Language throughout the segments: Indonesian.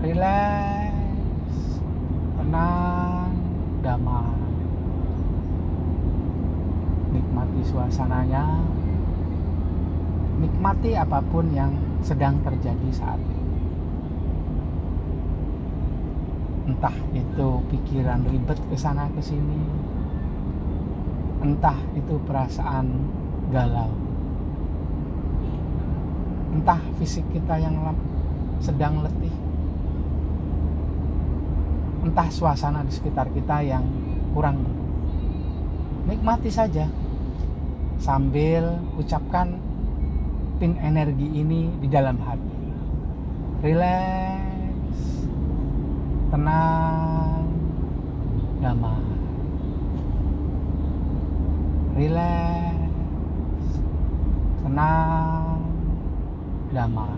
rileks, tenang, damai. Nikmati suasananya, nikmati apapun yang sedang terjadi saat ini. Entah itu pikiran ribet kesana kesini, entah itu perasaan galau, entah fisik kita yang sedang letih, entah suasana di sekitar kita yang kurang. Nikmati saja sambil ucapkan pin energi ini di dalam hati. Rileks, tenang, damai. Rileks, tenang, damai.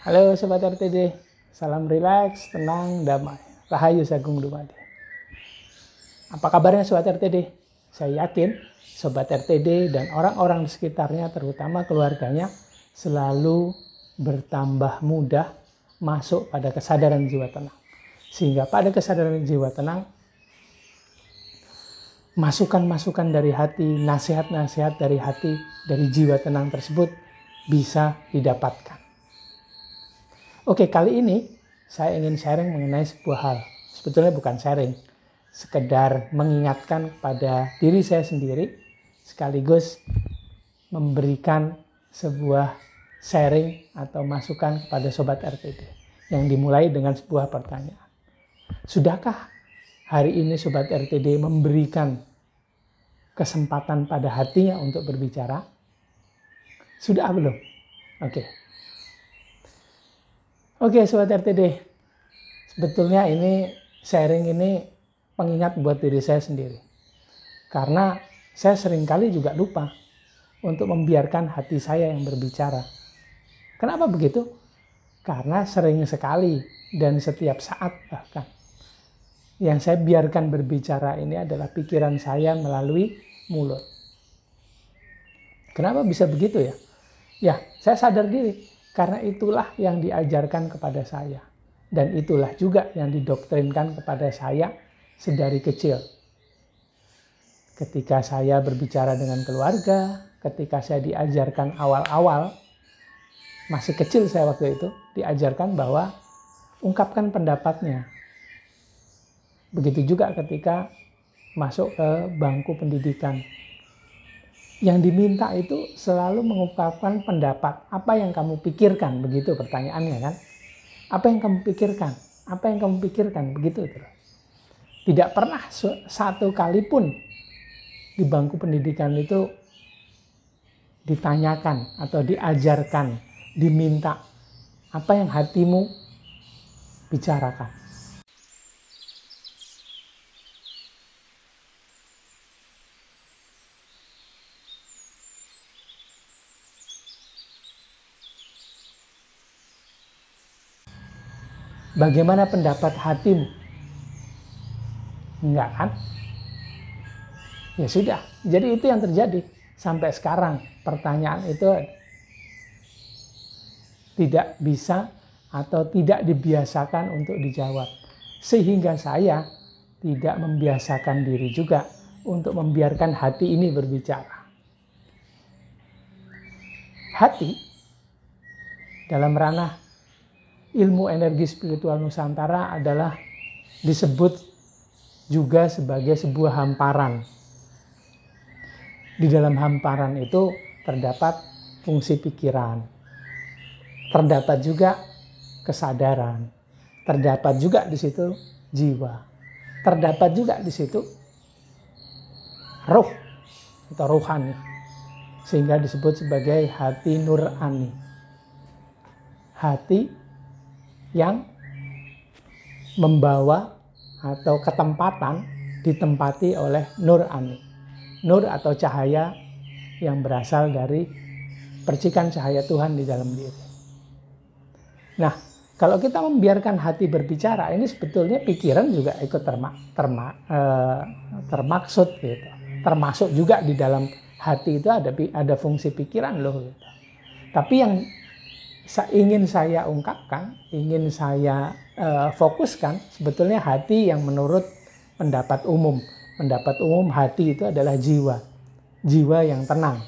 Halo Sobat RTD, salam rileks, tenang, damai. Rahayu Sagung Dumadi. Apa kabarnya Sobat RTD? Saya yakin Sobat RTD dan orang-orang di sekitarnya, terutama keluarganya, selalu bertambah mudah masuk pada kesadaran jiwa tenang. Sehingga pada kesadaran jiwa tenang, masukan-masukan dari hati, nasihat-nasihat dari hati, dari jiwa tenang tersebut bisa didapatkan. Oke, kali ini saya ingin sharing mengenai sebuah hal. Sebetulnya bukan sharing, sekedar mengingatkan pada diri saya sendiri, sekaligus memberikan sebuah sharing atau masukan kepada Sobat RTD yang dimulai dengan sebuah pertanyaan. Sudahkah hari ini Sobat RTD memberikan kesempatan pada hatinya untuk berbicara? Sudah belum? Oke, Sobat RTD. Sebetulnya ini sharing ini pengingat buat diri saya sendiri. Karena saya seringkali juga lupa untuk membiarkan hati saya yang berbicara. Kenapa begitu? Karena sering sekali dan setiap saat bahkan yang saya biarkan berbicara ini adalah pikiran saya melalui mulut. Kenapa bisa begitu ya? Ya, saya sadar diri. Karena itulah yang diajarkan kepada saya. Dan itulah juga yang didoktrinkan kepada saya sedari kecil. Ketika saya berbicara dengan keluarga, ketika saya diajarkan awal-awal, masih kecil saya waktu itu, diajarkan bahwa ungkapkan pendapatnya. Begitu juga ketika masuk ke bangku pendidikan. Yang diminta itu selalu mengungkapkan pendapat. Apa yang kamu pikirkan? Begitu pertanyaannya kan. Apa yang kamu pikirkan? Apa yang kamu pikirkan? Begitu terus. Tidak pernah satu kali pun di bangku pendidikan itu ditanyakan atau diajarkan, diminta apa yang hatimu bicarakan. Bagaimana pendapat hatimu? Enggak kan? Ya sudah, jadi itu yang terjadi sampai sekarang. Pertanyaan itu tidak bisa atau tidak dibiasakan untuk dijawab. Sehingga saya tidak membiasakan diri juga untuk membiarkan hati ini berbicara. Hati dalam ranah ilmu energi spiritual Nusantara adalah disebut juga sebagai sebuah hamparan. Di dalam hamparan itu terdapat fungsi pikiran, terdapat juga kesadaran, terdapat juga di situ jiwa, terdapat juga di situ roh atau rohani, sehingga disebut sebagai hati nurani. Hati yang membawa atau ketempatan ditempati oleh nurani. Nur atau cahaya yang berasal dari percikan cahaya Tuhan di dalam diri. Nah, kalau kita membiarkan hati berbicara, ini sebetulnya pikiran juga ikut termaksud gitu. Termasuk juga di dalam hati itu ada fungsi pikiran loh gitu. Tapi yang ingin saya ungkapkan, ingin saya fokuskan, sebetulnya hati yang menurut pendapat umum. Pendapat umum hati itu adalah jiwa. Jiwa yang tenang.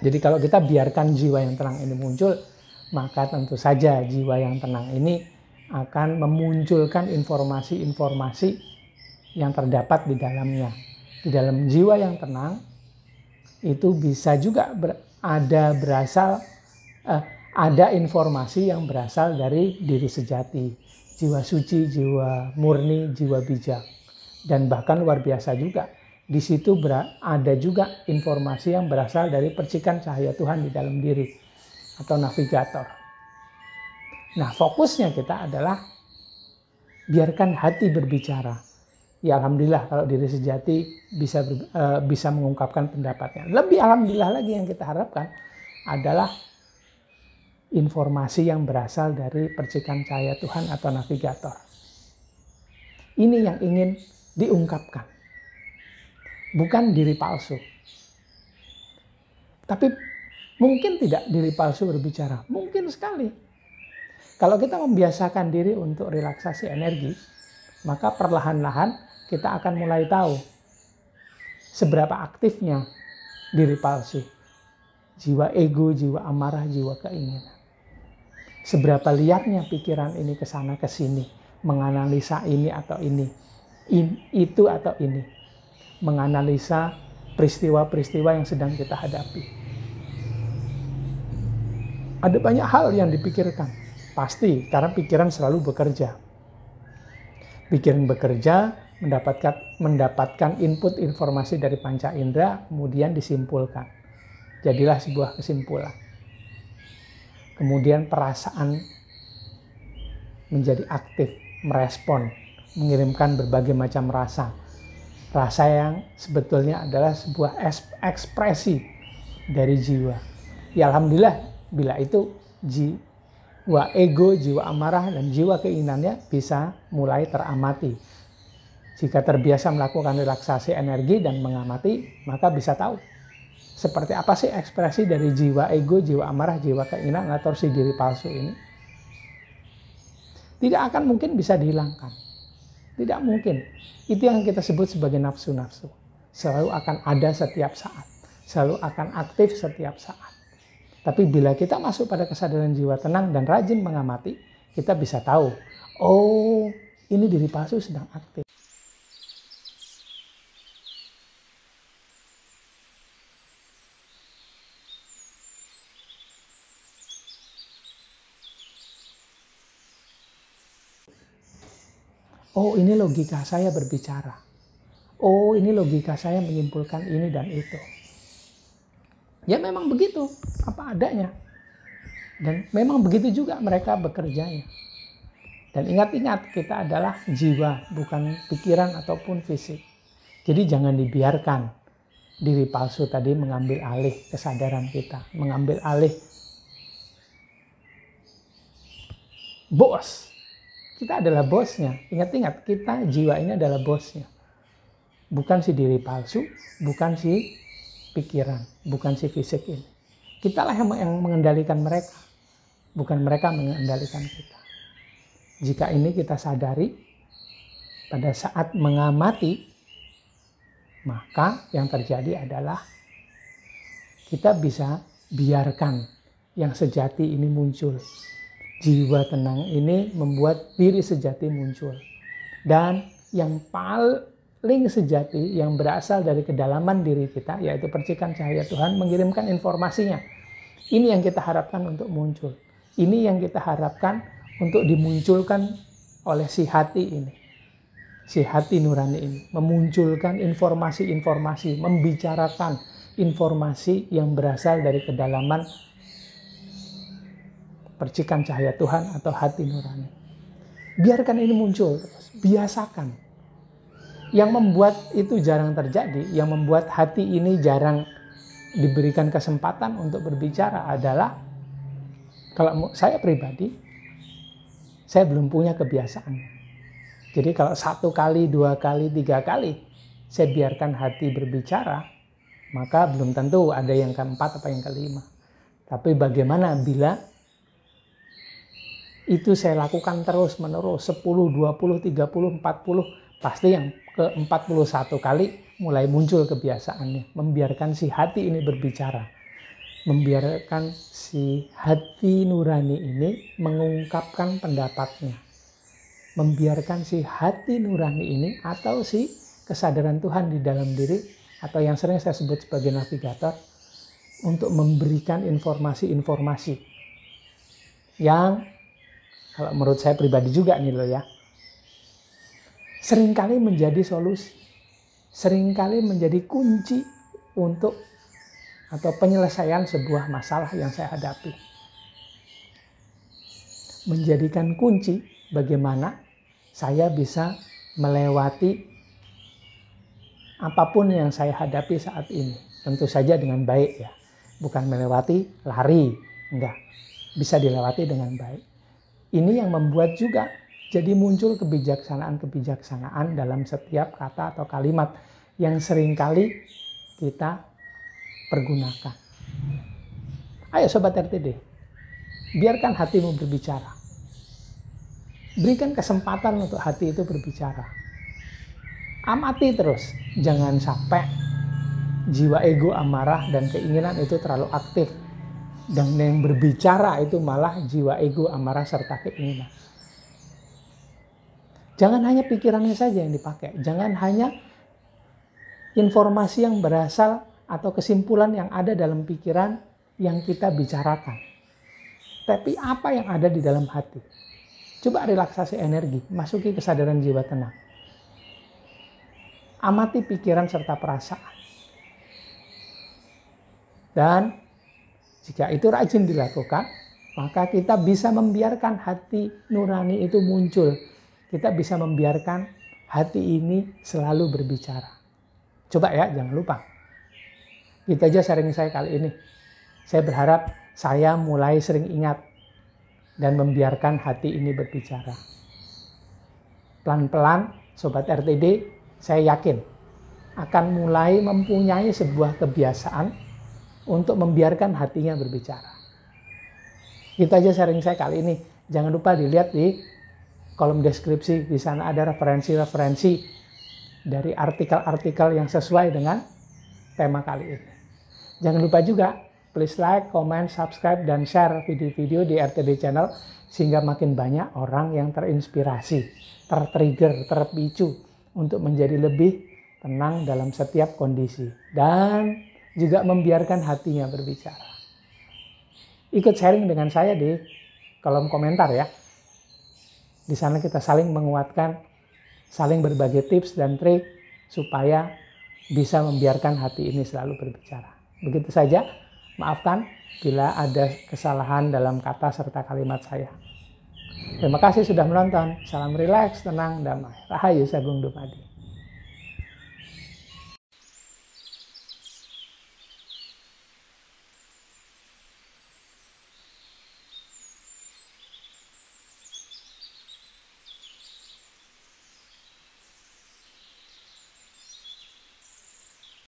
Jadi kalau kita biarkan jiwa yang tenang ini muncul, maka tentu saja jiwa yang tenang ini akan memunculkan informasi-informasi yang terdapat di dalamnya. Di dalam jiwa yang tenang, itu bisa juga ada informasi yang berasal dari diri sejati, jiwa suci, jiwa murni, jiwa bijak. Dan bahkan luar biasa juga, di situ ada juga informasi yang berasal dari percikan cahaya Tuhan di dalam diri atau navigator. Nah, fokusnya kita adalah biarkan hati berbicara. Ya alhamdulillah kalau diri sejati bisa mengungkapkan pendapatnya. Lebih alhamdulillah lagi yang kita harapkan adalah informasi yang berasal dari percikan cahaya Tuhan atau navigator. Ini yang ingin diungkapkan. Bukan diri palsu. Tapi mungkin tidak diri palsu berbicara. Mungkin sekali. Kalau kita membiasakan diri untuk relaksasi energi, maka perlahan-lahan kita akan mulai tahu seberapa aktifnya diri palsu. Jiwa ego, jiwa amarah, jiwa keinginan. Seberapa liarnya pikiran ini ke sana ke sini, menganalisa ini atau ini. Itu atau ini, menganalisa peristiwa-peristiwa yang sedang kita hadapi. Ada banyak hal yang dipikirkan, pasti karena pikiran selalu bekerja. Pikiran bekerja, mendapatkan input informasi dari panca indera, kemudian disimpulkan. Jadilah sebuah kesimpulan. Kemudian perasaan menjadi aktif, merespon, mengirimkan berbagai macam rasa. Rasa yang sebetulnya adalah sebuah ekspresi dari jiwa. Ya alhamdulillah bila itu jiwa ego, jiwa amarah, dan jiwa keinginannya bisa mulai teramati. Jika terbiasa melakukan relaksasi energi dan mengamati, maka bisa tahu seperti apa sih ekspresi dari jiwa ego, jiwa amarah, jiwa keinginan atau si diri palsu ini. Tidak akan mungkin bisa dihilangkan. Tidak mungkin. Itu yang kita sebut sebagai nafsu-nafsu. Selalu akan ada setiap saat. Selalu akan aktif setiap saat. Tapi bila kita masuk pada kesadaran jiwa tenang dan rajin mengamati, kita bisa tahu, oh ini diri palsu sedang aktif. Oh ini logika saya berbicara. Oh ini logika saya menyimpulkan ini dan itu. Ya memang begitu, apa adanya. Dan memang begitu juga mereka bekerjanya. Dan ingat-ingat kita adalah jiwa, bukan pikiran ataupun fisik. Jadi jangan dibiarkan diri palsu tadi mengambil alih kesadaran kita. Mengambil alih bos. Kita adalah bosnya. Ingat-ingat, kita jiwa ini adalah bosnya. Bukan si diri palsu, bukan si pikiran, bukan si fisik ini. Kitalah yang mengendalikan mereka, bukan mereka mengendalikan kita. Jika ini kita sadari, pada saat mengamati, maka yang terjadi adalah kita bisa biarkan yang sejati ini muncul. Jiwa tenang ini membuat diri sejati muncul. Dan yang paling sejati yang berasal dari kedalaman diri kita, yaitu percikan cahaya Tuhan, mengirimkan informasinya. Ini yang kita harapkan untuk muncul. Ini yang kita harapkan untuk dimunculkan oleh si hati ini. Si hati nurani ini. Memunculkan informasi-informasi, membicarakan informasi yang berasal dari kedalaman percikan cahaya Tuhan atau hati nurani. Biarkan ini muncul terus, biasakan. Yang membuat itu jarang terjadi, yang membuat hati ini jarang diberikan kesempatan untuk berbicara adalah, kalau saya pribadi, saya belum punya kebiasaan. Jadi kalau 1 kali, 2 kali, 3 kali saya biarkan hati berbicara, maka belum tentu ada yang keempat atau yang kelima. Tapi bagaimana bila Itu saya lakukan terus menerus 10, 20, 30, 40, pasti yang ke 41 kali mulai muncul kebiasaannya. Membiarkan si hati ini berbicara. Membiarkan si hati nurani ini mengungkapkan pendapatnya. Membiarkan si hati nurani ini atau si kesadaran Tuhan di dalam diri, atau yang sering saya sebut sebagai navigator, untuk memberikan informasi-informasi yang kalau menurut saya pribadi juga nih loh ya, seringkali menjadi solusi, seringkali menjadi kunci untuk atau penyelesaian sebuah masalah yang saya hadapi. Menjadikan kunci bagaimana saya bisa melewati apapun yang saya hadapi saat ini. Tentu saja dengan baik ya. Bukan melewati lari, enggak. Bisa dilewati dengan baik. Ini yang membuat juga jadi muncul kebijaksanaan-kebijaksanaan dalam setiap kata atau kalimat yang seringkali kita pergunakan. Ayo Sobat RTD, biarkan hatimu berbicara. Berikan kesempatan untuk hati itu berbicara. Amati terus, jangan sampai jiwa ego, amarah, dan keinginan itu terlalu aktif. Dan yang berbicara itu malah jiwa ego, amarah, serta keinginan. Jangan hanya pikirannya saja yang dipakai. Jangan hanya informasi yang berasal atau kesimpulan yang ada dalam pikiran yang kita bicarakan. Tapi apa yang ada di dalam hati. Coba relaksasi energi, masuki kesadaran jiwa tenang. Amati pikiran serta perasaan. Dan jika itu rajin dilakukan, maka kita bisa membiarkan hati nurani itu muncul. Kita bisa membiarkan hati ini selalu berbicara. Coba ya, jangan lupa. Itu aja sharing saya kali ini. Saya berharap saya mulai sering ingat dan membiarkan hati ini berbicara. Pelan-pelan, Sobat RTD, saya yakin akan mulai mempunyai sebuah kebiasaan untuk membiarkan hatinya berbicara. Itu aja sharing saya kali ini. Jangan lupa dilihat di kolom deskripsi. Di sana ada referensi-referensi dari artikel-artikel yang sesuai dengan tema kali ini. Jangan lupa juga, please like, comment, subscribe, dan share video-video di RTD Channel sehingga makin banyak orang yang terinspirasi, tertrigger, terpicu untuk menjadi lebih tenang dalam setiap kondisi. Dan juga membiarkan hatinya berbicara. Ikut sharing dengan saya di kolom komentar ya. Di sana kita saling menguatkan, saling berbagi tips dan trik supaya bisa membiarkan hati ini selalu berbicara. Begitu saja, maafkan bila ada kesalahan dalam kata serta kalimat saya. Terima kasih sudah menonton. Salam rileks, tenang, damai. Rahayu Sagung Dumadi.